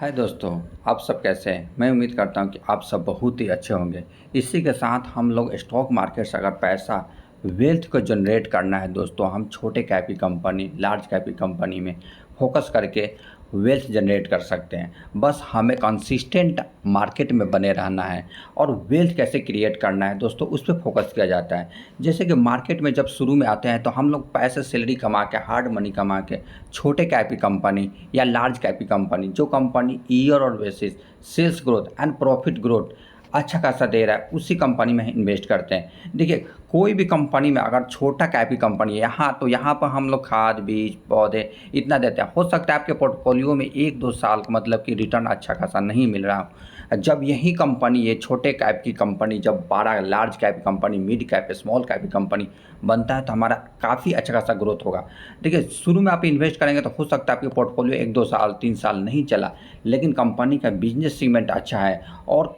हाय दोस्तों, आप सब कैसे हैं? मैं उम्मीद करता हूँ कि आप सब बहुत ही अच्छे होंगे। इसी के साथ हम लोग स्टॉक मार्केट से अगर पैसा वेल्थ को जनरेट करना है दोस्तों, हम छोटे कैप की कंपनी, लार्ज कैप की कंपनी में फ़ोकस करके वेल्थ जनरेट कर सकते हैं। बस हमें कंसिस्टेंट मार्केट में बने रहना है और वेल्थ कैसे क्रिएट करना है दोस्तों, उस पे फ़ोकस किया जाता है। जैसे कि मार्केट में जब शुरू में आते हैं तो हम लोग पैसे सैलरी कमा के, हार्ड मनी कमा के छोटे कैप की कंपनी या लार्ज कैप की कंपनी, जो कंपनी ईयर और basis sales growth and profit growth अच्छा खासा दे रहा है, उसी कंपनी में इन्वेस्ट करते हैं। देखिए, कोई भी कंपनी में अगर छोटा कैप की कंपनी है तो यहाँ पर हम लोग खाद बीज पौधे इतना देते हैं। हो सकता है आपके पोर्टफोलियो में 1-2 साल का मतलब कि रिटर्न अच्छा खासा नहीं मिल रहा हो। जब यही कंपनी, ये छोटे कैप की कंपनी जब बड़ा लार्ज कैप की company, mid cap, small cap की कंपनी बनता है तो हमारा काफ़ी अच्छा खासा ग्रोथ होगा। देखिए, शुरू में आप इन्वेस्ट करेंगे तो हो सकता है आपके पोर्टफोलियो 1-2 साल 3 साल नहीं चला, लेकिन कंपनी का बिजनेस सीगमेंट अच्छा है और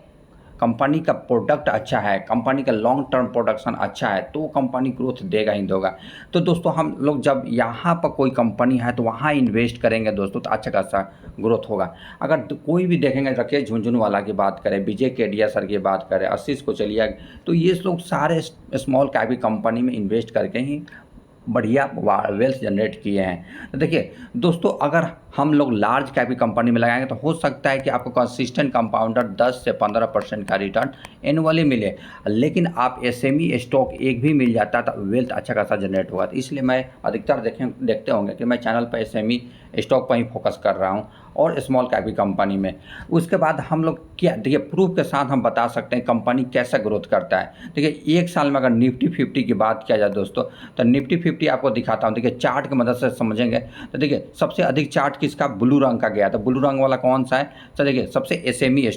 कंपनी का प्रोडक्ट अच्छा है, कंपनी का लॉन्ग टर्म प्रोडक्शन अच्छा है, तो कंपनी ग्रोथ देगा ही देगा। तो दोस्तों, हम लोग जब यहाँ पर कोई कंपनी है तो वहाँ इन्वेस्ट करेंगे दोस्तों, तो अच्छा खासा ग्रोथ होगा। अगर कोई भी देखेंगे, राकेश झुनझुनवाला की बात करें, विजय केडिया सर की बात करें, आशीष कोचलिया, तो ये लोग सारे स्मॉल कैप की कंपनी में इन्वेस्ट करके ही बढ़िया वेल्थ जनरेट किए हैं। तो देखिए दोस्तों, अगर हम लोग लार्ज कैप की कंपनी में लगाएंगे तो हो सकता है कि आपको कंसिस्टेंट कंपाउंडर 10 से 15% का रिटर्न एनुअली मिले, लेकिन आप एसएमई स्टॉक एक भी मिल जाता है तो वेल्थ अच्छा खासा जनरेट होगा। तो इसलिए मैं अधिकतर देखते होंगे कि मैं चैनल पर एसएमई स्टॉक पर ही फोकस कर रहा हूँ और स्मॉल कैप की कंपनी में। उसके बाद हम लोग क्या, देखिए, प्रूफ के साथ हम बता सकते हैं कंपनी कैसा ग्रोथ करता है। देखिए, एक साल में अगर निफ्टी 50 की बात किया जाए दोस्तों, तो निफ्टी 50 आपको दिखाता हूँ। देखिए, चार्ट की मदद से समझेंगे तो देखिए, सबसे अधिक चार्ट किसका, ब्लू रंग का गया। तो ब्लू रंग वाला कौन सा है? तो देखिए, सबसे एसएमई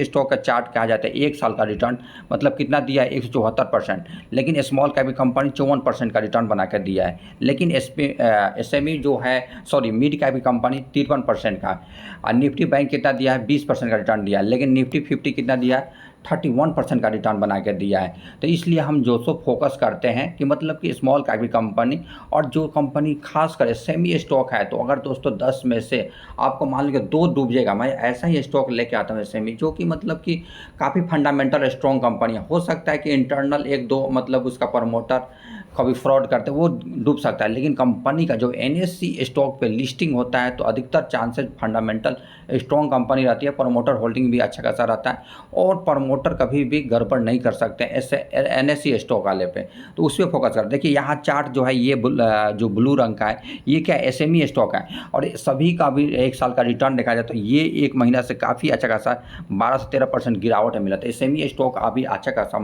स्टॉक का चार्ट कहा जाता है। एक साल का रिटर्न मतलब कितना दिया है? 174%। लेकिन स्मॉल कैप कंपनी 54% का रिटर्न बना कर दिया है। लेकिन एसएमई जो है, सॉरी, मिड कैप कंपनी 53% का, और निफ्टी बैंक कितना दिया है? 20% का रिटर्न दिया है। लेकिन निफ्टी 50 कितना दिया है? 31% का रिटर्न बना कर दिया है। तो इसलिए हम जो सो फोकस करते हैं कि मतलब कि स्मॉल कैप की कंपनी, और जो कंपनी खास कर सेमी स्टॉक है, तो अगर दोस्तों 10 में से आपको मान लीजिए 2 डूब जाएगा, मैं ऐसा ही स्टॉक लेके आता हूँ सेमी, जो कि मतलब कि काफ़ी फंडामेंटल स्ट्रॉन्ग कंपनी है। हो सकता है कि इंटरनल 1-2 मतलब उसका प्रमोटर कभी फ्रॉड करते वो डूब सकता है, लेकिन कंपनी का जो एनएससी स्टॉक पे लिस्टिंग होता है तो अधिकतर चांसेस फंडामेंटल स्ट्रॉन्ग कंपनी रहती है, प्रमोटर होल्डिंग भी अच्छा खासा रहता है और प्रमोटर कभी भी गड़बड़ नहीं कर सकते ऐसे एनएससी स्टॉक वाले पे। तो उस पर फोकस कर। देखिए, यहाँ चार्ट जो है ये जो ब्लू रंग का है, ये क्या एसएमई स्टॉक है और सभी का भी एक साल का रिटर्न देखा जाए तो ये एक महीना से काफ़ी अच्छा खासा 12 से 13% गिरावट है मिला। तो एसएमई स्टॉक अभी अच्छा खासा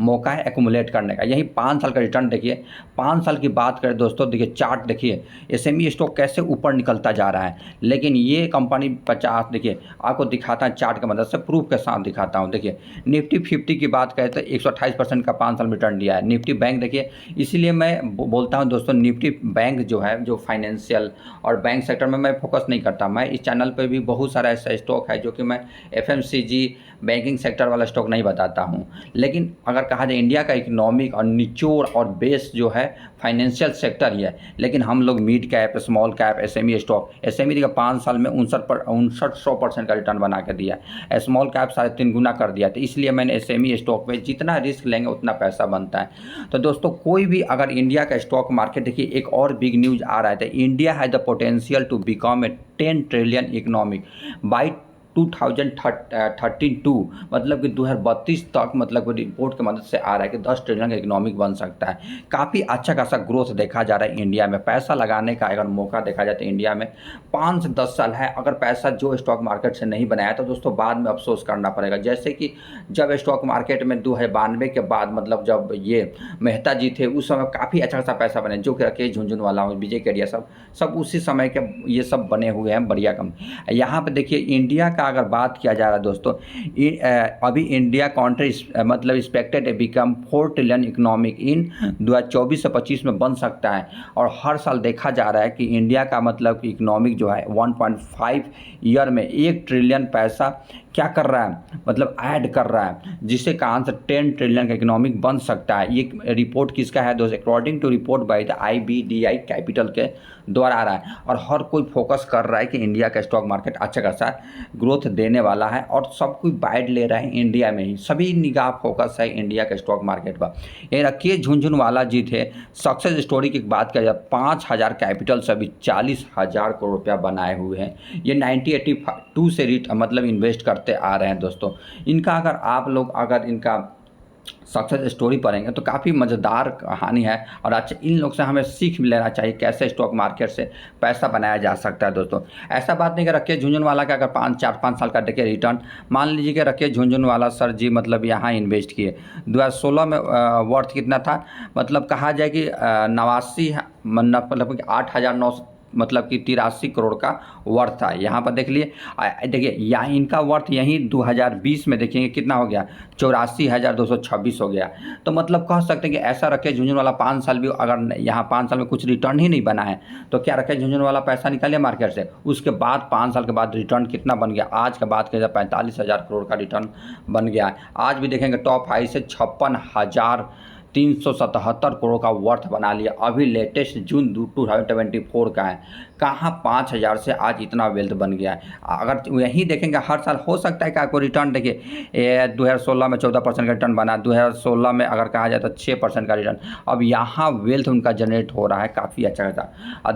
मौका है एक्यूमुलेट करने का। यही 5 साल का रिटर्न देखिए, 5 साल की बात करें दोस्तों, देखिए चार्ट देखिए, एसएमई स्टॉक कैसे ऊपर निकलता जा रहा है। लेकिन ये कंपनी 50, देखिए आपको दिखाता है चार्ट की मदद से, प्रूफ के साथ दिखाता हूँ। देखिए, निफ्टी 50 की बात करें तो 128% का 5 साल में रिटर्न दिया है। निफ्टी बैंक देखिए, इसीलिए मैं बोलता हूँ दोस्तों, निफ्टी बैंक जो है, जो फाइनेंशियल और बैंक सेक्टर में मैं फोकस नहीं करता। मैं इस चैनल पर भी बहुत सारा ऐसा स्टॉक है जो कि मैं एफएमसीजी बैंकिंग सेक्टर वाला स्टॉक नहीं बताता हूँ। लेकिन अगर कहा जाए इंडिया का इकोनॉमिक और निचोड़ और बेस जो है फाइनेंशियल सेक्टर ही है, लेकिन हम लोग mid cap, small cap, SME stock, SME का 5 साल में 59% का रिटर्न बना कर दिया, स्मॉल कैप 3.5 गुना कर दिया। तो इसलिए मैंने एसएमई स्टॉक में जितना रिस्क लेंगे उतना पैसा बनता है। तो दोस्तों, कोई भी अगर इंडिया का स्टॉक मार्केट, देखिए एक और बिग न्यूज़ आ रहा है, तो India has the potential to become a 10 trillion economic by 2032, मतलब कि 2032 तक, मतलब रिपोर्ट की मदद से आ रहा है कि 10 ट्रिलियन का इकोनॉमिक बन सकता है। काफ़ी अच्छा खासा ग्रोथ देखा जा रहा है इंडिया में। पैसा लगाने का अगर मौका देखा जाए तो इंडिया में 5 से 10 साल है। अगर पैसा जो स्टॉक मार्केट से नहीं बनाया तो दोस्तों बाद में अफसोस करना पड़ेगा। जैसे कि जब स्टॉक मार्केट में 92 के बाद, मतलब जब ये मेहता जी थे, उस समय काफ़ी अच्छा खासा पैसा बने, जो कि राकेश झुनझुनवाला, विजय केडिया, सब उसी समय के ये सब बने हुए हैं बढ़िया कम। यहाँ पे देखिए, इंडिया का अगर बात किया जा रहा है दोस्तों, अभी इंडिया कंट्री मतलब एक्सपेक्टेड बिकम 4 ट्रिलियन इकोनॉमिक इन 2024 से 25 में बन सकता है। और हर साल देखा जा रहा है कि इंडिया का मतलब इकोनॉमिक जो है 1.5 ईयर में 1 ट्रिलियन पैसा क्या कर रहा है, मतलब ऐड कर रहा है, जिससे कहाँ से 10 ट्रिलियन का इकोनॉमिक बन सकता है। ये रिपोर्ट किसका है दोस्तों? According to report by the IBDI capital के द्वारा आ रहा है। और हर कोई फोकस कर रहा है कि इंडिया का स्टॉक मार्केट अच्छा खासा ग्रोथ देने वाला है, और सब कोई बाइट ले रहा है इंडिया में ही, सभी निगाह फोकस है इंडिया के स्टॉक मार्केट पर। ये रखिए झुनझुनवाला जी थे, सक्सेस स्टोरी की बात किया जाए, 5,000 कैपिटल से अभी 40,000 करोड़ रुपया बनाए हुए हैं। ये 1982 से मतलब इन्वेस्ट करते आ रहे हैं दोस्तों। इनका अगर इनका सक्सेस स्टोरी पढ़ेंगे तो काफ़ी मज़ेदार कहानी है, और अच्छा इन लोग से हमें सीख लेना चाहिए कैसे स्टॉक मार्केट से पैसा बनाया जा सकता है दोस्तों। ऐसा बात नहीं कि रखिए झुनझुनवाला का अगर 5 साल का देखिए रिटर्न, मान लीजिए कि रखिए झुनझुनवाला सर जी मतलब यहाँ इन्वेस्ट किए 2016 में, वर्थ कितना था, मतलब कहा जाए कि 89 मतलब 8,900 मतलब कि 83 करोड़ का वर्थ था। यहाँ पर देख लिए, देखिए यहाँ इनका वर्थ यहीं 2020 में देखेंगे कितना हो गया, 84,226 हो गया। तो मतलब कह सकते हैं कि ऐसा रखे झुनझुनवाला 5 साल भी, अगर यहाँ 5 साल में कुछ रिटर्न ही नहीं बना है तो क्या रखे झुनझुनवाला पैसा निकाले मार्केट से, उसके बाद 5 साल के बाद रिटर्न कितना बन गया, आज के बाद 45,000 करोड़ का रिटर्न बन गया है। आज भी देखेंगे टॉप हाई से 56,377 करोड़ का वर्थ बना लिया, अभी लेटेस्ट जून 2024 का है। कहाँ 5,000 से आज इतना वेल्थ बन गया है। अगर यही देखेंगे हर साल हो सकता है कि आपको रिटर्न, देखिए 2016 में 14% का रिटर्न बना, 2016 में अगर कहा जाए तो 6% का रिटर्न, अब यहाँ वेल्थ उनका जनरेट हो रहा है काफ़ी अच्छा खासा। और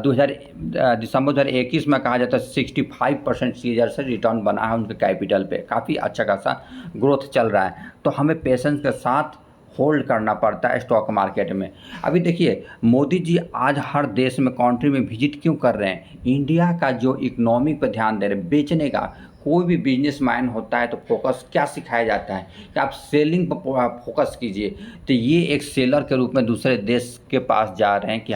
दिसंबर 2021 में कहा जाता है 65% सीजर से रिटर्न बना है उनके कैपिटल पे, काफ़ी अच्छा खासा ग्रोथ चल रहा है। तो हमें पेशेंस के साथ होल्ड करना पड़ता है स्टॉक मार्केट में। अभी देखिए मोदी जी आज हर देश में कंट्री में विजिट क्यों कर रहे हैं, इंडिया का जो इकोनॉमिक पर ध्यान दे रहे हैं, बेचने का। कोई भी बिजनेसमैन होता है तो फोकस क्या सिखाया जाता है कि आप सेलिंग पर फोकस कीजिए। तो ये एक सेलर के रूप में दूसरे देश के पास जा रहे हैं कि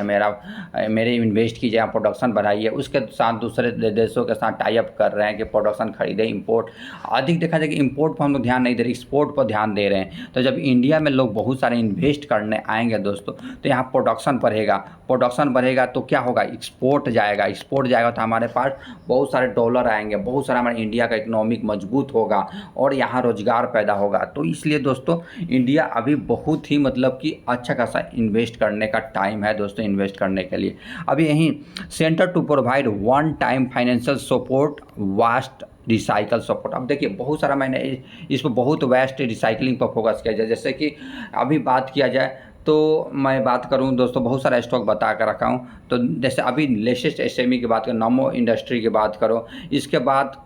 मेरे इन्वेस्ट कीजिए, आप प्रोडक्शन बढ़ाइए, उसके साथ दूसरे देशों के साथ टाई अप कर रहे हैं कि प्रोडक्शन खरीदें। इंपोर्ट अधिक देखा जाए कि इंपोर्ट पर हम लोग ध्यान नहीं दे रहे, एक्सपोर्ट पर ध्यान दे रहे हैं। तो जब इंडिया में लोग बहुत सारे इन्वेस्ट करने आएंगे दोस्तों, तो यहाँ प्रोडक्शन बढ़ेगा तो क्या होगा, एक्सपोर्ट जाएगा तो हमारे पास बहुत सारे डॉलर आएंगे, बहुत सारा हमारे इंडिया का इकोनॉमिक मजबूत होगा और यहाँ रोजगार पैदा होगा। तो इसलिए दोस्तों इंडिया अभी बहुत ही मतलब कि अच्छा खासा इन्वेस्ट करने का टाइम है दोस्तों, इन्वेस्ट करने के लिए। अभी यहीं centre to provide one time financial support waste recycle support. अब देखिए बहुत सारा मैंने इस पर बहुत वेस्ट रिसाइकलिंग पर फोकस किया जाए। जैसे कि अभी बात किया जाए तो मैं बात करूं दोस्तों, बहुत सारा स्टॉक बता कर रखा हूं। तो जैसे अभी लेटेस्ट SME की बात करो, नमो इंडस्ट्री की बात करो, इसके बाद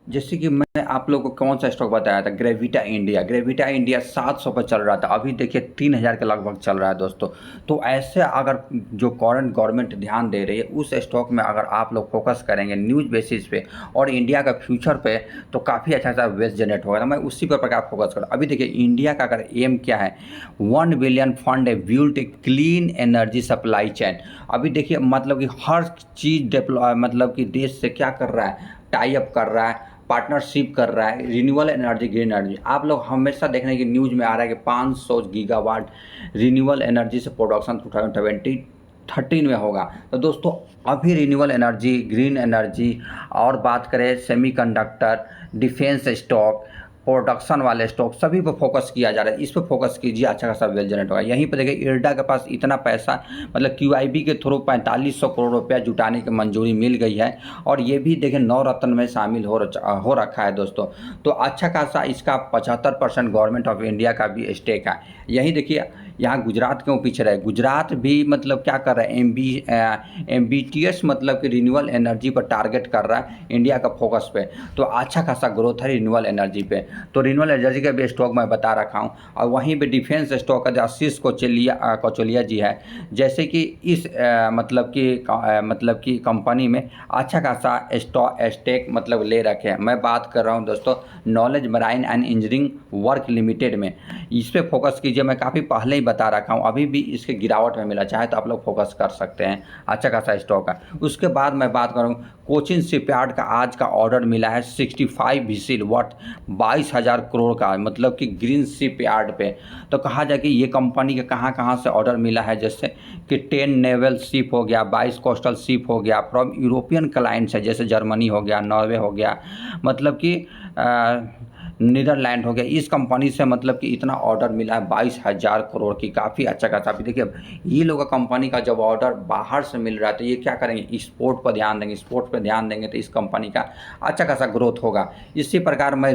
जैसे कि मैं आप लोगों को कौन सा स्टॉक बताया था, ग्रेविटा इंडिया 700 पर चल रहा था, अभी देखिए 3,000 के लगभग चल रहा है दोस्तों। तो ऐसे अगर जो करंट गवर्नमेंट ध्यान दे रही है उस स्टॉक में अगर आप लोग फोकस करेंगे न्यूज़ बेसिस पे और इंडिया का फ्यूचर पे, तो काफ़ी अच्छा सा वेल्थ जनरेट होगा। तो मैं उसी पर प्रकार फोकस करूँ। अभी देखिए इंडिया का अगर एम क्या है, 1 बिलियन फंड है build a clean energy supply chain. अभी देखिए मतलब कि हर चीज़ डेवलप, मतलब कि देश से क्या कर रहा है, टाई अप कर रहा है, पार्टनरशिप कर रहा है, रिन्यूएबल एनर्जी, ग्रीन एनर्जी। आप लोग हमेशा देखने की न्यूज़ में आ रहा है कि 500 गीगावाट रिन्यूएबल एनर्जी से प्रोडक्शन 2013 में होगा। तो दोस्तों अभी रिन्यूएबल एनर्जी, ग्रीन एनर्जी और बात करें सेमीकंडक्टर, डिफेंस स्टॉक, प्रोडक्शन वाले स्टॉक, सभी पर फोकस किया जा रहा है। इस पर फोकस कीजिए, अच्छा खासा वेल्थ जनरेट होगा। यहीं पर देखिए इर्डा के पास इतना पैसा, मतलब QIB के थ्रू 4500 करोड़ रुपया जुटाने की मंजूरी मिल गई है, और ये भी देखिए नवरत्न में शामिल हो रखा है दोस्तों। तो अच्छा खासा इसका 75% गवर्नमेंट ऑफ इंडिया का भी स्टेक है। यही देखिए यहाँ गुजरात क्यों पीछे रहे, गुजरात भी मतलब क्या कर रहा है, MBTS मतलब कि रिन्यूएबल एनर्जी पर टारगेट कर रहा है इंडिया का फोकस पे। तो अच्छा खासा ग्रोथ है रिन्यूएबल एनर्जी पे। तो रिन्यूएबल एनर्जी का भी स्टॉक मैं बता रखा हूँ। और वहीं पे डिफेंस स्टॉक का जो आशीष कोचलिया जी है, जैसे कि इस मतलब कि कंपनी में अच्छा खासा स्टेक मतलब ले रखे हैं। मैं बात कर रहा हूँ दोस्तों knowledge marine and engineering work limited में, इस पर फोकस कीजिए। मैं काफ़ी पहले ही बता रखा हूँ, अभी भी इसके गिरावट में मिला, चाहे तो आप लोग फोकस कर सकते हैं, अच्छा खासा स्टॉक है। उसके बाद मैं बात करूँ कोचिन शिपयार्ड का आज का ऑर्डर मिला है 65 व्हीसिल वाट 22,000 करोड़ का, मतलब कि ग्रीन शिपयार्ड पे। तो कहा जाए कि ये कंपनी के कहाँ कहाँ से ऑर्डर मिला है, जैसे कि 10 नेवल शिप हो गया, 22 कोस्टल शिप हो गया फ्रॉम यूरोपियन क्लाइंट्स है, जैसे जर्मनी हो गया, नॉर्वे हो गया, मतलब कि नीदरलैंड हो गया। इस कंपनी से मतलब कि इतना ऑर्डर मिला है 22,000 करोड़ की, काफ़ी अच्छा खासा। अभी देखिए ये लोगों का कंपनी का जब ऑर्डर बाहर से मिल रहा है तो ये क्या करेंगे, स्पोर्ट पर ध्यान देंगे, स्पोर्ट पर ध्यान देंगे तो इस कंपनी का अच्छा खासा ग्रोथ होगा। इसी प्रकार मैं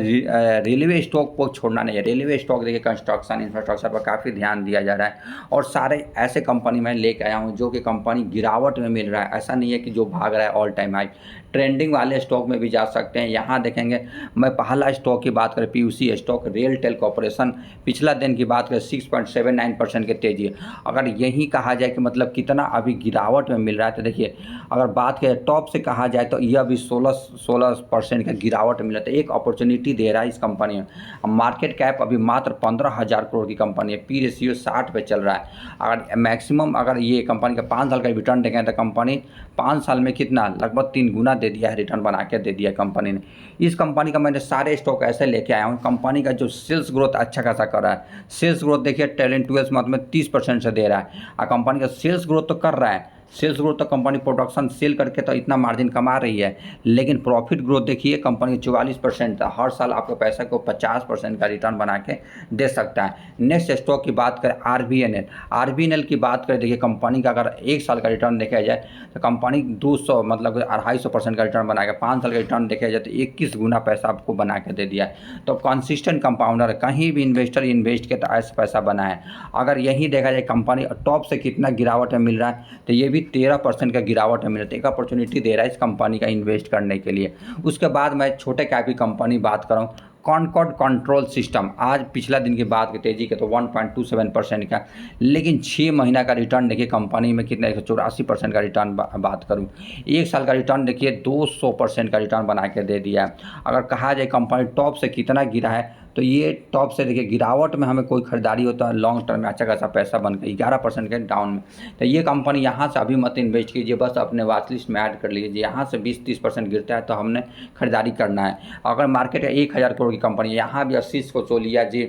रेलवे स्टॉक को छोड़ना नहीं है। रेलवे स्टॉक देखिए कंस्ट्रक्शन इंफ्रास्ट्रक्चर पर काफ़ी ध्यान दिया जा रहा है और सारे ऐसे कंपनी मैं लेके आया हूँ जो कि कंपनी गिरावट में मिल रहा है। ऐसा नहीं है कि जो भाग रहा है ऑल टाइम हाई, ट्रेंडिंग वाले स्टॉक में भी जा सकते हैं। यहाँ देखेंगे मैं पहला स्टॉक की बात करें, पीयूसी स्टॉक, रेलटेल कॉर्पोरेशन, पिछला दिन की बात करें 6.79% की तेजी। अगर यही कहा जाए कि मतलब कितना अभी गिरावट में मिल रहा है, तो देखिए अगर बात करें टॉप से कहा जाए तो यह अभी 16% का गिरावट मिला, तो एक अपॉर्चुनिटी दे रहा है इस कंपनी में। मार्केट कैप अभी मात्र 15,000 करोड़ की कंपनी है, पी रेशियो 60 पे चल रहा है। अगर मैक्सिमम अगर ये कंपनी का 5 साल का रिटर्न देखें तो कंपनी 5 साल में कितना लगभग 3 गुना दे दिया है, रिटर्न बना के दे दिया है कंपनी ने। इस कंपनी का मैंने सारे स्टॉक ऐसे लेके आया हूँ। कंपनी का जो सेल्स ग्रोथ अच्छा खासा कर रहा है, सेल्स ग्रोथ देखिए ट्रेलिंग 12 मंथ में 30% से दे रहा है। और कंपनी का सेल्स ग्रोथ तो कर रहा है, सेल्स ग्रोथ तो कंपनी प्रोडक्शन सेल करके तो इतना मार्जिन कमा रही है, लेकिन प्रॉफिट ग्रोथ देखिए कंपनी 44% था। हर साल आपके पैसा को 50% का रिटर्न बना के दे सकता है। नेक्स्ट स्टॉक की बात करें आरबीएनएल, आरबीएनएल की बात करें, देखिए कंपनी का अगर एक साल का रिटर्न देखा जाए तो कंपनी 200 मतलब 250% का रिटर्न बनाएगा। 5 साल का रिटर्न देखा जाए तो 21 गुना पैसा आपको बना के दे दिया है। तो कंसिस्टेंट कंपाउंडर, कहीं भी इन्वेस्टर इन्वेस्ट के तो ऐसा पैसा बना है। अगर यही देखा जाए कंपनी टॉप से कितना गिरावट में मिल रहा है, तो ये भी 13% का गिरावट में मिल रहा है। एक अपॉर्चुनिटी दे रहा है इस कंपनी का इन्वेस्ट करने के लिए। उसके बाद मैं छोटे कैप की कंपनी बात करूँ, कॉनकॉर्ड कंट्रोल सिस्टम, आज पिछला दिन की बात की तेजी के तो 1.27% का, लेकिन 6 महीना का रिटर्न देखिए कंपनी में कितना 184% का रिटर्न बात करूं, एक साल का रिटर्न देखिए 200% का रिटर्न बना के दे दिया है। अगर कहा जाए कंपनी टॉप से कितना गिरा है, तो ये टॉप से देखिए गिरावट में हमें कोई खरीदारी होता है लॉन्ग टर्म में अच्छा खासा पैसा बन के 11% के डाउन में। तो ये कंपनी यहाँ से अभी मत इन्वेस्ट कीजिए, बस अपने वॉच लिस्ट में ऐड कर लीजिए। यहाँ से 20-30% गिरता है तो हमने खरीदारी करना है। अगर मार्केट 1,000 करोड़ की कंपनी है, यहाँ भी 80 को चोलिया जी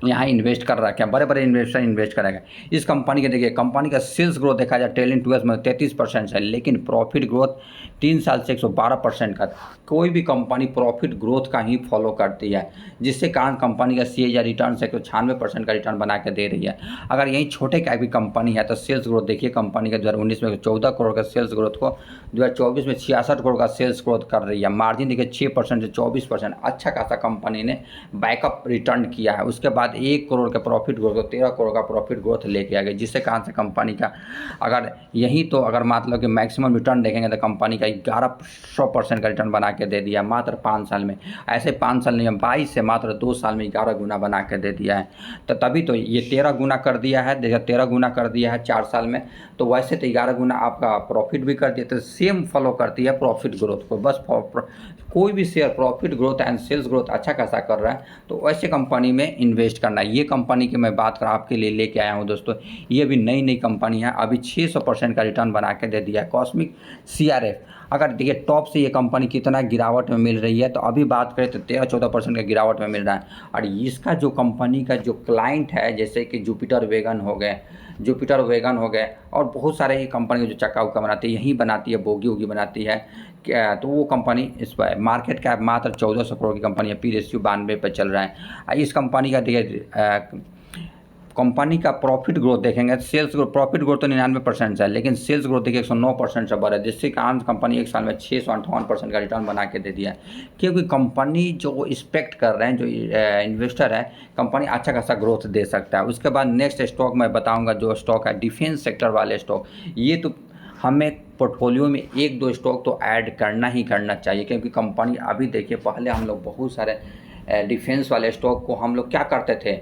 यहाँ इन्वेस्ट कर रखे हैं, बड़े बड़े इन्वेस्टर इन्वेस्ट करेंगे इस कंपनी के। देखिए कंपनी का सेल्स ग्रोथ देखा जाए ट्रेलिंग 12 में 33% है, लेकिन प्रॉफिट ग्रोथ 3 साल से 112% का। कोई भी कंपनी प्रॉफिट ग्रोथ का ही फॉलो करती है, जिससे कारण कंपनी का CAGR रिटर्न से 96% का रिटर्न बना के दे रही है। अगर यही छोटे कैप की कंपनी है तो सेल्स ग्रोथ देखिए कंपनी का 2019 में 14 करोड़ का सेल्स ग्रोथ को 2024 में 66 करोड़ का सेल्स ग्रोथ कर रही है। मार्जिन देखिए 6% से 24%, अच्छा खासा कंपनी ने बैकअप रिटर्न किया है। उसके बाद 1 करोड़ का प्रॉफिट ग्रोथ, 13 करोड़ का प्रॉफिट ग्रोथ लेके आ गए, जिससे कारण से कंपनी का अगर यही तो अगर मतलब कि मैक्सिमम रिटर्न देखेंगे तो कंपनी का 1100% का रिटर्न बना के दे दिया मात्र 5 साल में। ऐसे 5 साल नहीं, 22 से मात्र 2 साल में 11 गुना बना के दे दिया है। तो तभी तो ये 13 गुना कर दिया है, देखिए 13 गुना कर दिया है 4 साल में। तो वैसे तो 11 गुना आपका प्रॉफिट भी कर दिया, तो सेम फॉलो करती है प्रॉफिट ग्रोथ को। बस कोई भी share profit growth and sales growth अच्छा खासा कर रहा है तो वैसे कंपनी में इन्वेस्ट करना है। ये कंपनी की मैं बात कर आपके लिए लेके आया हूँ दोस्तों। ये भी नई नई कंपनी है, अभी 600% का रिटर्न बना के दे दिया है। कॉस्मिक CRF, अगर देखिए टॉप से ये कंपनी कितना गिरावट में मिल रही है, तो अभी बात करें तो 13-14% का गिरावट में मिल रहा है। और इसका जो कंपनी का जो क्लाइंट है, जैसे कि जुपिटर वेगन हो गए, और बहुत सारे ये कंपनी जो चक्का उक्का बनाती है, यहीं बनाती है, बोगी वोगी बनाती है क्या, तो वो कंपनी इस पर मार्केट कैप मात्र 1400 करोड़ की कंपनी है, पी रेशियो 92 पे चल रहा है। इस कंपनी का देखिए कंपनी का प्रॉफिट ग्रोथ देखेंगे, सेल्स ग्रोथ, प्रॉफिट ग्रोथ तो 99% है, लेकिन सेल्स ग्रोथ देखिए 109% से बढ़ा है, जिससे कारण कंपनी एक साल में 658% का रिटर्न बना के दे दिया है। क्योंकि कंपनी जो एक्सपेक्ट कर रहे हैं, जो इन्वेस्टर है, कंपनी अच्छा खासा ग्रोथ दे सकता है। उसके बाद नेक्स्ट स्टॉक मैं बताऊँगा, जो स्टॉक है डिफेंस सेक्टर वाले स्टॉक। ये तो हमें पोर्टफोलियो में 1-2 स्टॉक तो ऐड करना ही करना चाहिए, क्योंकि कंपनी अभी देखिए, पहले हम लोग बहुत सारे डिफेंस वाले स्टॉक को हम लोग क्या करते थे,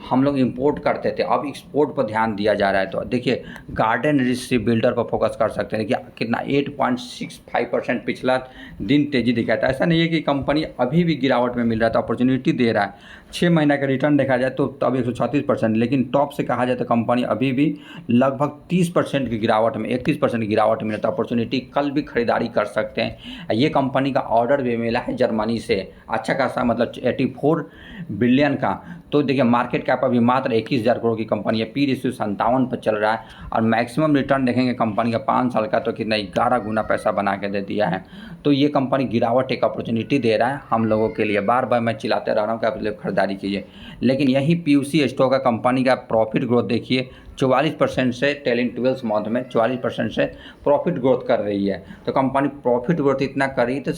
हम लोग इंपोर्ट करते थे, अब एक्सपोर्ट पर ध्यान दिया जा रहा है। तो देखिए गार्डन रिच बिल्डर पर फोकस कर सकते हैं। देखिए कितना 8.65% पिछला दिन तेजी दिखाया था। ऐसा नहीं है कि कंपनी अभी भी गिरावट में मिल रहा था, अपॉर्चुनिटी दे रहा है। 6 महीना का रिटर्न देखा जाए तो तब 136%, लेकिन टॉप से कहा जाए तो कंपनी अभी भी लगभग 30% की गिरावट में, 31% की गिरावट में, तो अपॉर्चुनिटी कल भी खरीदारी कर सकते हैं। ये कंपनी का ऑर्डर भी मिला है जर्मनी से अच्छा खासा, मतलब 84 बिलियन का। तो देखिए मार्केट कैप अभी मात्र 21,000 करोड़ की कंपनी है, पी रेशियो 57 पर चल रहा है, और मैक्सिमम रिटर्न देखेंगे कंपनी का 5 साल का तो कितना 11 गुना पैसा बना के दे दिया है। तो ये कंपनी गिरावट एक अपॉर्चुनिटी दे रहा है हम लोगों के लिए। बार बार मैं चिल्लाते रह रहा हूँ कि आप लोग खरीदारी कीजिए, लेकिन यही पीयूसी स्टॉक का कंपनी का प्रॉफिट ग्रोथ देखिए 44% से टेलिंग 12 मंथ में 44% से प्रॉफिट ग्रोथ कर रही है। तो कंपनी प्रॉफिट ग्रोथ इतना करी तो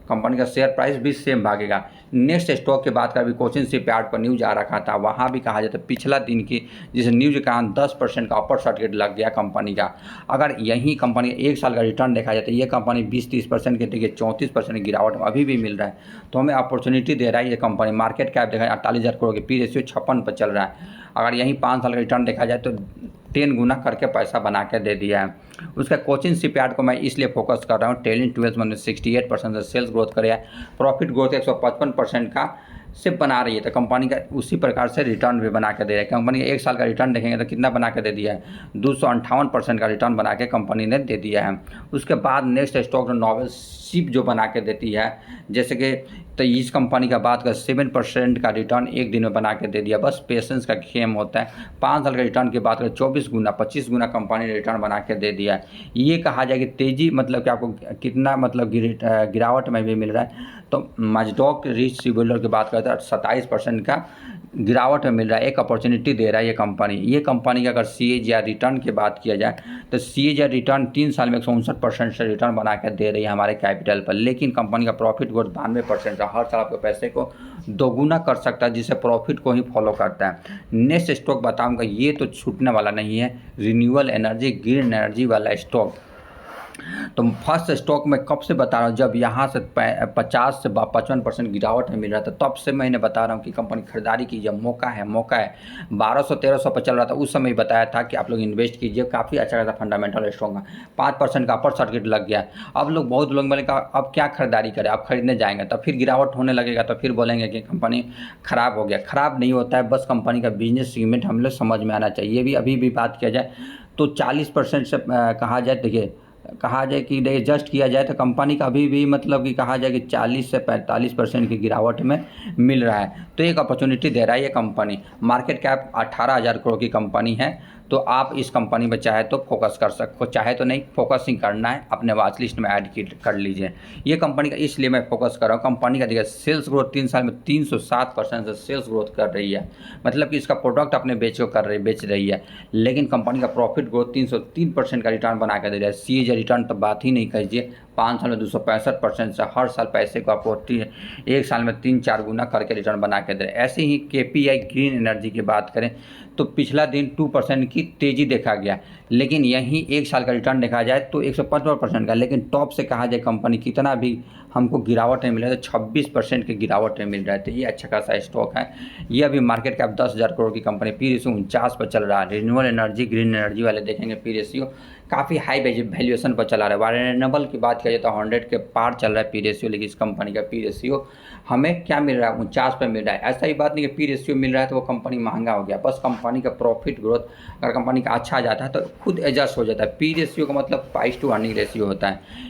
कंपनी का शेयर प्राइस भी सेम भागेगा। नेक्स्ट स्टॉक की बात करें, अभी कोचिन शिपयार्ड पर न्यूज आ रखा था, वहाँ भी कहा जाता है पिछला दिन की जिस न्यूज के कारण 10% का अपर सर्टिफिकेट लग गया कंपनी का। अगर यही कंपनी 1 साल का रिटर्न देखा जाए तो ये कंपनी 20-30% के देखिए 34% की गिरावट में अभी भी मिल रहा है। तो हमें अपॉर्चुनिटी दे रहा है ये कंपनी। मार्केट कैप देखा जाए 48,000 करोड़ की, पी रेशियो 56 पर चल रहा है। अगर यहीं 5 साल का रिटर्न देखा जाए तो 10 गुना करके पैसा बना के दे दिया है। उसका कोचिन शिपयार्ड को मैं इसलिए फोकस कर रहा हूँ, टेलिंग 12 मंथ में 68% से सेल्स ग्रोथ करे है, प्रॉफिट ग्रोथ 155% का से बना रही है। तो कंपनी का उसी प्रकार से रिटर्न भी बना के दे रहा है। कंपनी का 1 साल का रिटर्न देखेंगे तो कितना बना के दे दिया है, 258% का रिटर्न बना के कंपनी ने दे दिया है। उसके बाद नेक्स्ट स्टॉक नोवेल शिप जो बना के देती है, जैसे कि तो इस कंपनी का बात कर 7% का रिटर्न एक दिन में बना के दे दिया। बस पेशेंस का गेम होता है। 5 साल का रिटर्न की बात करें 24 गुना 25 गुना कंपनी ने रिटर्न बना के दे दिया है। ये कहा जाए कि तेज़ी मतलब कि आपको कितना मतलब गिरावट में भी मिल रहा है। तो मजडॉक रिच बिल्डर की बात करते हैं 27% का गिरावट में मिल रहा है, एक अपॉर्चुनिटी दे रहा है ये कंपनी। ये कंपनी का अगर CAGR रिटर्न की बात किया जाए तो CAGR रिटर्न 3 साल में 159% से रिटर्न बना कर दे रही है हमारे कैपिटल पर। लेकिन कंपनी का प्रॉफिट ग्रोथ 92% है, हर साल आपके पैसे को दोगुना कर सकता है, जिससे प्रॉफिट को ही फॉलो करता है। नेक्स्ट स्टॉक बताऊंगा, ये तो छूटने वाला नहीं है, रिन्यूएबल एनर्जी ग्रीन एनर्जी वाला स्टॉक। तो फर्स्ट स्टॉक में कब से बता रहा हूँ, जब यहाँ से 50 से 55% गिरावट में मिल रहा था तब से मैंने बता रहा हूँ कि कंपनी खरीदारी कीजिए, मौका है मौका है। 1200-1300 पर चल रहा था, उस समय बताया था कि आप लोग इन्वेस्ट कीजिए, काफ़ी अच्छा खासा फंडामेंटल स्टॉक है। 5% का अपर सर्किट लग गया। अब लोग बहुत लोग बोले कहा अब क्या खरीदारी करें, अब खरीदने जाएंगे तो फिर गिरावट होने लगेगा तो फिर बोलेंगे कि कंपनी ख़राब हो गया। ख़राब नहीं होता है, बस कंपनी का बिजनेस सेगमेंट हम लोग समझ में आना चाहिए। भी अभी भी बात किया जाए तो 40% से कहा जाए, देखिए कहा जाए कि एडजस्ट किया जाए तो कंपनी का अभी भी मतलब कि कहा जाए कि 40 से 45% की गिरावट में मिल रहा है। तो एक अपॉर्चुनिटी दे रहा है ये कंपनी। मार्केट कैप 18,000 करोड़ की कंपनी है। तो आप इस कंपनी में चाहे तो फोकस कर सकते, चाहे तो नहीं फोकस ही करना है, अपने वॉच लिस्ट में ऐड कर लीजिए। ये कंपनी का इसलिए मैं फोकस कर रहा हूँ, कंपनी का देखिए सेल्स ग्रोथ 3 साल में 307% से सेल्स ग्रोथ कर रही है, मतलब कि इसका प्रोडक्ट अपने बेच रही है। लेकिन कंपनी का प्रॉफिट ग्रोथ 303% का रिटर्न बना कर दे रहा है। CAGR रिटर्न तो बात ही नहीं कीजिए, 5 साल में 265% से हर साल पैसे को आपको 1 साल में 3-4 गुना करके रिटर्न बना के दे रहे हैं। ऐसे ही KPI ग्रीन एनर्जी की बात करें तो पिछला दिन 2% की तेज़ी देखा गया, लेकिन यहीं 1 साल का रिटर्न देखा जाए तो 155% का। लेकिन टॉप से कहा जाए कंपनी कितना भी हमको गिरावट में मिला तो 26% की गिरावट में मिल रहा है। तो ये अच्छा खासा स्टॉक है। ये अभी मार्केट कैप 10,000 करोड़ की कंपनी, पी रेशियो 49 पर चल रहा है। रिन्यूएबल एनर्जी ग्रीन एनर्जी वाले देखेंगे पी रेशियो काफ़ी हाई वैल्यूएशन पर चला रहा है। रिन्यूएबल की बात किया जाए तो 100 के पार चल रहा है पी रेशियो, लेकिन इस कंपनी का पी रेशियो हमें क्या मिल रहा है, 49 पे मिल रहा है। ऐसा ही बात नहीं कि पी रेशियो मिल रहा है तो वो कंपनी महंगा हो गया, बस कंपनी का प्रॉफिट ग्रोथ अगर कंपनी का अच्छा आ जाता है तो खुद एडजस्ट हो जाता है। पी रेशियो का मतलब प्राइस टू अर्निंग रेशियो होता है।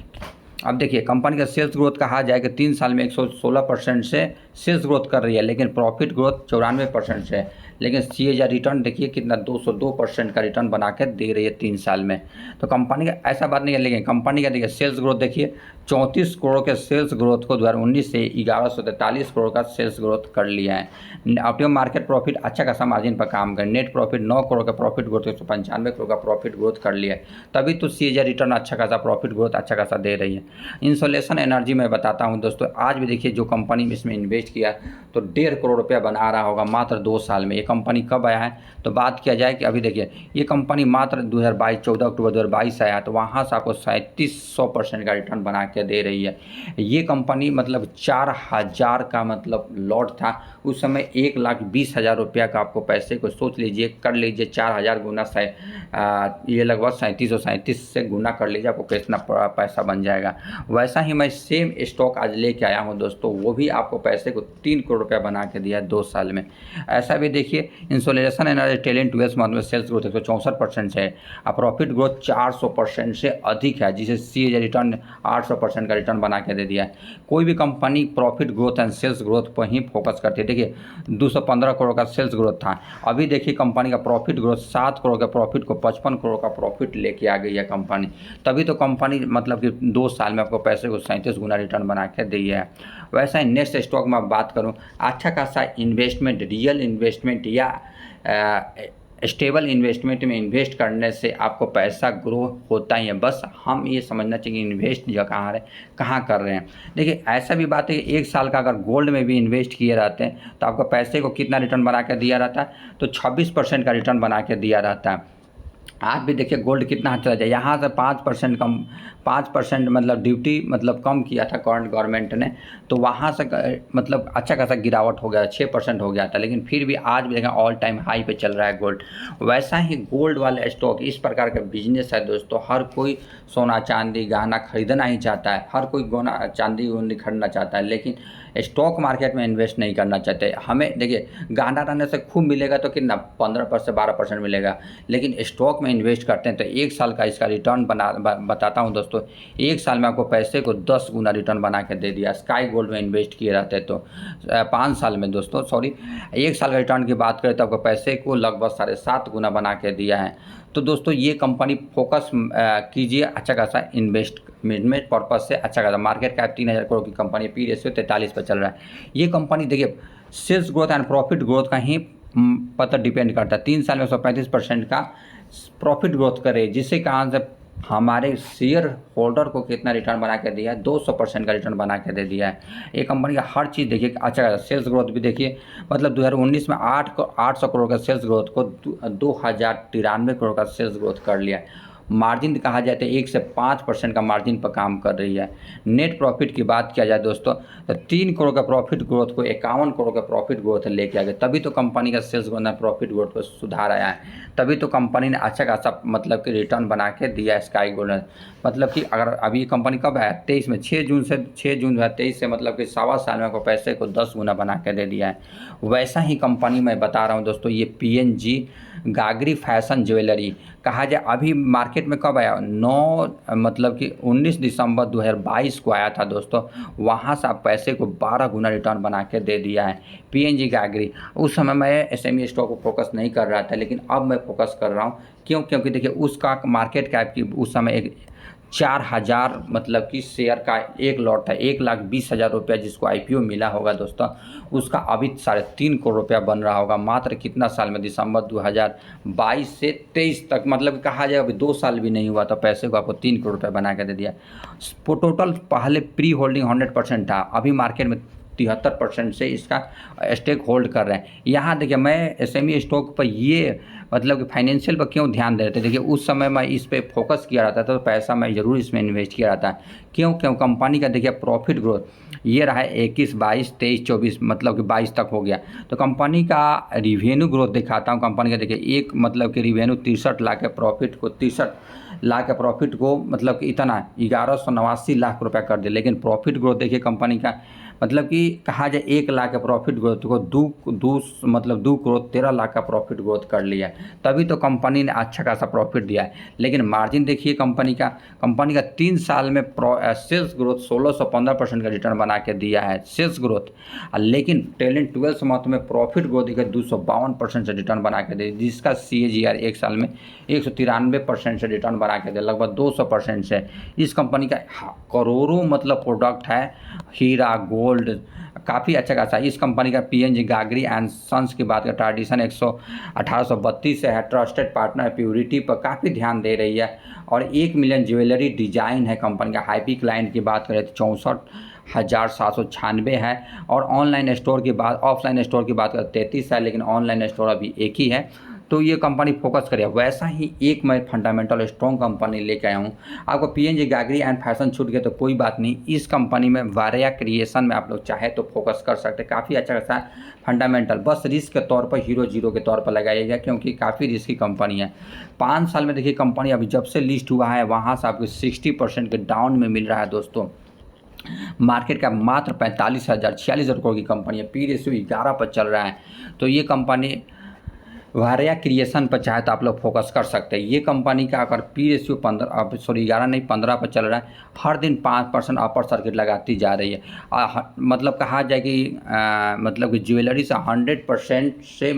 अब देखिए कंपनी का सेल्स ग्रोथ कहा जाए कि 3 साल में 116% से सेल्स ग्रोथ कर रही है, लेकिन प्रॉफिट ग्रोथ 94% से है। लेकिन CAGR रिटर्न देखिए कितना 202% का रिटर्न बना के दे रही है 3 साल में। तो कंपनी का ऐसा बात नहीं है, लेकिन कंपनी का देखिए सेल्स ग्रोथ देखिए 34 करोड़ के सेल्स ग्रोथ को 2019 से 1143 करोड़ का सेल्स ग्रोथ कर लिया है। ऑप्टिमम मार्केट प्रॉफिट अच्छा खासा मार्जिन पर काम कर, नेट प्रॉफिट 9 करोड़ का प्रॉफिट ग्रोथ 195 करोड़ का प्रॉफिट ग्रोथ कर लिया है। तभी तो CAGR रिटर्न अच्छा खासा प्रॉफिट ग्रोथ अच्छा खासा दे रही है। इंसोलेशन एनर्जी मैं बताता हूँ दोस्तों, आज भी देखिए जो कंपनी में इसमें इन्वेस्ट किया तो 1.5 करोड़ रुपया बना रहा होगा मात्र 2 साल में। ये कंपनी कब आया है तो बात किया जाए कि अभी देखिए ये कंपनी मात्र 2022 14 अक्टूबर 2022 आया, तो वहाँ से आपको 3700% का रिटर्न बना के दे रही है। ये कंपनी मतलब 4000 का मतलब लॉट था उस समय, 1,20,000 रुपया का आपको पैसे को सोच लीजिए, कर लीजिए 4000 गुना ये लगभग 3737 से गुना कर लीजिए, आपको कितना पैसा बन जाएगा। वैसा ही मैं सेम स्टॉक आज लेके आया हूँ दोस्तों, वो भी आपको पैसे को 3 करोड़ रुपया बना के दिया 2 साल में। ऐसा भी देखिए इंसोलेशन एनर्जी ट्रेलिंग 12 मंथ में सेल्स ग्रोथ 164% है और प्रॉफिट ग्रोथ 400% से अधिक है, जिसे सी रिटर्न 800% का रिटर्न बना के दे दिया है। कोई भी company profit growth and sales growth पर ही फोकस करती है। देखिए 215 करोड़ का सेल्स ग्रोथ था, अभी देखिए कंपनी का प्रॉफिट ग्रोथ 7 करोड़ का प्रॉफिट को 55 करोड़ का प्रॉफिट लेके आ गई है कंपनी। तभी तो कंपनी मतलब कि 2 साल में आपको पैसे को 37 गुना रिटर्न बना के दी है। वैसा ही नेक्स्ट स्टॉक में बात करूं, अच्छा खासा इन्वेस्टमेंट, रियल इन्वेस्टमेंट या स्टेबल इन्वेस्टमेंट में इन्वेस्ट करने से आपको पैसा ग्रो होता ही है। बस हम ये समझना चाहिए इन्वेस्ट जो कहाँ कर रहे हैं। देखिए ऐसा भी बात है कि 1 साल का अगर गोल्ड में भी इन्वेस्ट किए रहते हैं तो आपको पैसे को कितना रिटर्न बना के दिया रहता है तो 26% का रिटर्न बना के दिया रहता है। आज भी देखिए गोल्ड कितना चला जाए, यहाँ से 5% कम, 5% मतलब ड्यूटी मतलब कम किया था करंट गवर्नमेंट ने, तो वहाँ से मतलब अच्छा खासा गिरावट हो गया, 6% हो गया था, लेकिन फिर भी आज भी देखा ऑल टाइम हाई पे चल रहा है गोल्ड। वैसा ही गोल्ड वाले स्टॉक इस प्रकार का बिजनेस है दोस्तों, हर कोई सोना चांदी गहना खरीदना ही चाहता है, हर कोई गोना चांदी खरीदना चाहता है, लेकिन स्टॉक मार्केट में इन्वेस्ट नहीं करना चाहते। हमें देखिए गहना रहने से खूब मिलेगा तो कितना 15% से 12% मिलेगा, लेकिन स्टॉक में इन्वेस्ट करते हैं तो 1 साल का इसका रिटर्न बताता हूं दोस्तों, 1 साल में आपको पैसे को 10 गुना रिटर्न बना के दे दिया। स्काई गोल्ड में इन्वेस्ट किए रहते तो 5 साल में दोस्तों 1 साल का रिटर्न की बात करें तो आपको पैसे को लगभग 7.5 गुना बना के दिया है। तो दोस्तों ये कंपनी फोकस कीजिए अच्छा खासा इन्वेस्टमेंट पर्पज से, अच्छा खासा मार्केट कैप 3000 करोड़ की कंपनी, पी रेशियो 43 पर चल रहा है। ये कंपनी देखिए sales growth and profit growth का ही पता डिपेंड करता है। 3 साल में 135% का प्रॉफिट ग्रोथ करे, जिससे कहाँ से हमारे शेयर होल्डर को कितना रिटर्न बना के दिया है, 200% का रिटर्न बना के दे दिया है। ये कंपनी का हर चीज़ देखिए अच्छा सेल्स ग्रोथ भी देखिए, मतलब 2019 में 800 करोड़ का सेल्स ग्रोथ को 2093 करोड़ का सेल्स ग्रोथ कर लिया है। मार्जिन कहा जाए तो 1 से 5% का मार्जिन पर काम कर रही है। नेट प्रॉफिट की बात किया जाए दोस्तों तो 3 करोड़ का प्रॉफिट ग्रोथ को 51 करोड़ का प्रॉफिट ग्रोथ लेके आ गए, तभी तो कंपनी का सेल्स ग्रोथ प्रॉफिट ग्रोथ पर सुधार आया है, तभी तो कंपनी ने अच्छा खासा मतलब कि रिटर्न बना के दिया है स्काई गोल्ड ने। मतलब कि अगर अभी कंपनी कब है 23 में 6 जून 2023 से मतलब कि 1.25 साल में आपको पैसे को 10 गुना बना के दे दिया है। वैसा ही कंपनी मैं बता रहा हूँ दोस्तों, ये PNG गागरी फैशन ज्वेलरी कहा जाए अभी मार्केट में कब आया 19 दिसंबर 2022 को आया था दोस्तों, वहाँ से आप पैसे को 12 गुना रिटर्न बना के दे दिया है PNG गागरी। उस समय मैं SME स्टॉक को फोकस नहीं कर रहा था, लेकिन अब मैं फोकस कर रहा हूँ। क्योंकि देखिए उसका मार्केट कैप की उस समय एक 4000 मतलब कि शेयर का एक लॉट था, 1,20,000 रुपया जिसको IPO मिला होगा दोस्तों, उसका अभी 3.5 करोड़ रुपया बन रहा होगा मात्र कितना साल में, दिसंबर 2022 से 23 तक, मतलब कहा जाए अभी 2 साल भी नहीं हुआ तो पैसे को आपको 3 करोड़ रुपया बना के दे दिया। टोटल पहले प्री होल्डिंग 100% था, अभी मार्केट में 73% से इसका स्टेक होल्ड कर रहे हैं। यहाँ देखिए मैं SME स्टॉक पर ये मतलब कि फाइनेंशियल पर क्यों ध्यान दे रहे थे, देखिए उस समय मैं इस पे फोकस किया रहता था तो पैसा मैं ज़रूर इसमें इन्वेस्ट किया रहता है। क्यों कंपनी का देखिए प्रॉफिट ग्रोथ ये रहा है 21, 22, 23, 24 मतलब कि 22 तक हो गया। तो कंपनी का रिवेन्यू ग्रोथ दिखाता हूँ, कंपनी का देखिए एक मतलब कि रिवेन्यू 63 लाख के प्रॉफिट को 63 लाख के प्रॉफिट को मतलब कि इतना 1189 लाख रुपया कर दिया, लेकिन प्रॉफिट ग्रोथ देखिए कंपनी का मतलब कि कहा जाए 1 लाख का प्रॉफिट ग्रोथ को 2 करोड़ 13 लाख का प्रॉफिट ग्रोथ कर लिया, तभी तो कंपनी ने अच्छा खासा प्रॉफिट दिया है। लेकिन मार्जिन देखिए कंपनी का 3 साल में सेल्स ग्रोथ 1615% का रिटर्न बना के दिया है सेल्स ग्रोथ, लेकिन ट्रेलिंग 12 मंथ में प्रॉफिट ग्रोथ देखिए 252% से रिटर्न बना के दिया, जिसका CAGR 1 साल में 193% से रिटर्न बना के दिया, लगभग 200% से। इस कंपनी का करोड़ों मतलब प्रोडक्ट है, हीरा गोल्ड होल्ड काफ़ी अच्छा खासा। इस कंपनी का पीएनजी गागरी एंड सन्स की बात करें, ट्रेडिशन 1832 से है, ट्रस्टेड पार्टनर, प्योरिटी पर काफ़ी ध्यान दे रही है और 1 मिलियन ज्वेलरी डिजाइन है कंपनी का। हाईपी क्लाइंट की बात करें तो 64,796 है और ऑनलाइन स्टोर की बात, ऑफलाइन स्टोर की बात करें 33 है, लेकिन ऑनलाइन स्टोर अभी एक ही है। तो ये कंपनी फोकस करे। वैसा ही एक मैं फंडामेंटल स्ट्रॉन्ग कंपनी लेके आया हूँ। आपको पीएनजी गागरी एंड फैशन छूट गए तो कोई बात नहीं, इस कंपनी में वारिया क्रिएशन में आप लोग चाहे तो फोकस कर सकते हैं। काफ़ी अच्छा खासा फंडामेंटल, बस रिस्क के तौर पर हीरो जीरो के तौर पर लगाइएगा क्योंकि काफ़ी रिस्की कंपनी है। 5 साल में देखिए कंपनी अभी जब से लिस्ट हुआ है वहाँ से आपको 60% के डाउन में मिल रहा है दोस्तों। मार्केट का मात्र 45,046 करोड़ की कंपनी है, पी रेशियो 11 पर चल रहा है। तो ये कंपनी वारिया क्रिएशन पर चाहे तो आप लोग फोकस कर सकते हैं। ये कंपनी का अगर पी रेशियो 11 नहीं 15 पर चल रहा है, हर दिन 5% अपर सर्किट लगाती जा रही है। मतलब कहा जाए कि मतलब कि ज्वेलरी से 100% से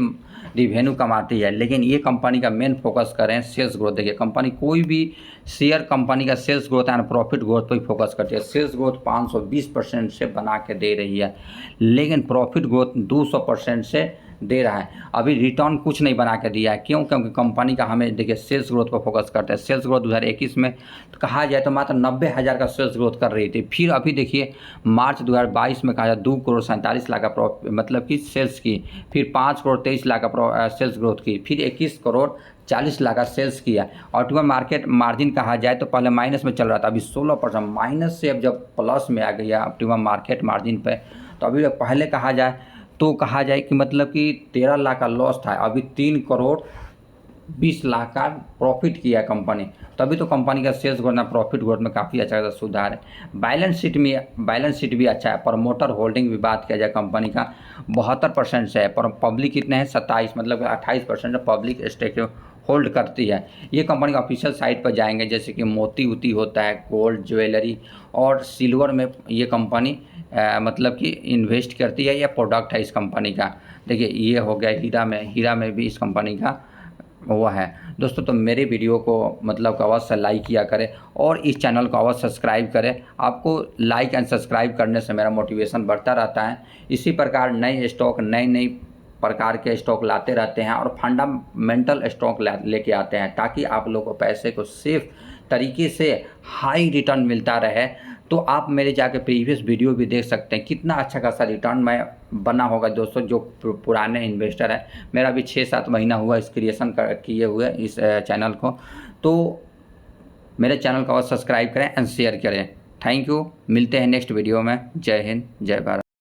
रिवेन्यू कमाती है, लेकिन ये कंपनी का मेन फोकस करें सेल्स ग्रोथ। देखिए कंपनी कोई भी शेयर कंपनी का sales growth and profit growth पर ही फोकस करती है। सेल्स ग्रोथ 520% से बना के दे रही है, लेकिन प्रॉफिट ग्रोथ 200% से दे रहा है। अभी रिटर्न कुछ नहीं बना के दिया है, क्यों? क्योंकि कंपनी का हमें देखिए सेल्स ग्रोथ पर फोकस करते हैं। सेल्स ग्रोथ 2021 में तो कहा जाए तो मात्र 90,000 का सेल्स ग्रोथ कर रही थी। फिर अभी देखिए मार्च 2022 में कहा जाए 2 करोड़ 47 लाख का मतलब कि सेल्स की, फिर 5 करोड़ 23 लाख का सेल्स ग्रोथ की, फिर 21 करोड़ 40 लाख का सेल्स किया। ऑप्टिमम मार्केट मार्जिन कहा जाए तो पहले माइनस में चल रहा था, अभी 16% माइनस से अब जब प्लस में आ गया ऑप्टिमम मार्केट मार्जिन पे, तो अभी पहले कहा जाए तो कहा जाए कि मतलब कि 13 लाख का लॉस था, अभी 3 करोड़ 20 लाख का प्रॉफिट किया कंपनी। तभी तो कंपनी का सेल्स ग्रोथ प्रॉफिट ग्रोथ में काफ़ी अच्छा खासा सुधार है। बैलेंस शीट भी अच्छा है। प्रमोटर होल्डिंग भी बात किया जाए कंपनी का 72% से है, पर पब्लिक कितने हैं 27, मतलब 28% पब्लिक स्टेक होल्ड करती है। ये कंपनी का ऑफिशियल साइट पर जाएंगे, जैसे कि मोती उती होता है, गोल्ड ज्वेलरी और सिल्वर में ये कंपनी मतलब कि इन्वेस्ट करती है, या प्रोडक्ट है इस कंपनी का। देखिए ये हो गया हीरा में भी इस कंपनी का वो है दोस्तों। तो मेरे वीडियो को मतलब अवश्य लाइक किया करें और इस चैनल को अवश्य सब्सक्राइब करें। आपको लाइक एंड सब्सक्राइब करने से मेरा मोटिवेशन बढ़ता रहता है। इसी प्रकार नए स्टॉक नई प्रकार के स्टॉक लाते रहते हैं और फंडामेंटल स्टॉक लेके आते हैं, ताकि आप लोगों को पैसे को सेफ तरीके से हाई रिटर्न मिलता रहे। तो आप मेरे जाके प्रीवियस वीडियो भी देख सकते हैं, कितना अच्छा खासा रिटर्न मैं बना होगा दोस्तों। जो पुराने इन्वेस्टर है, मेरा भी 6-7 महीना हुआ इस क्रिएशन किए हुए इस चैनल को। तो मेरे चैनल को और सब्सक्राइब करें एंड शेयर करें। थैंक यू, मिलते हैं नेक्स्ट वीडियो में। जय हिंद, जय भारत।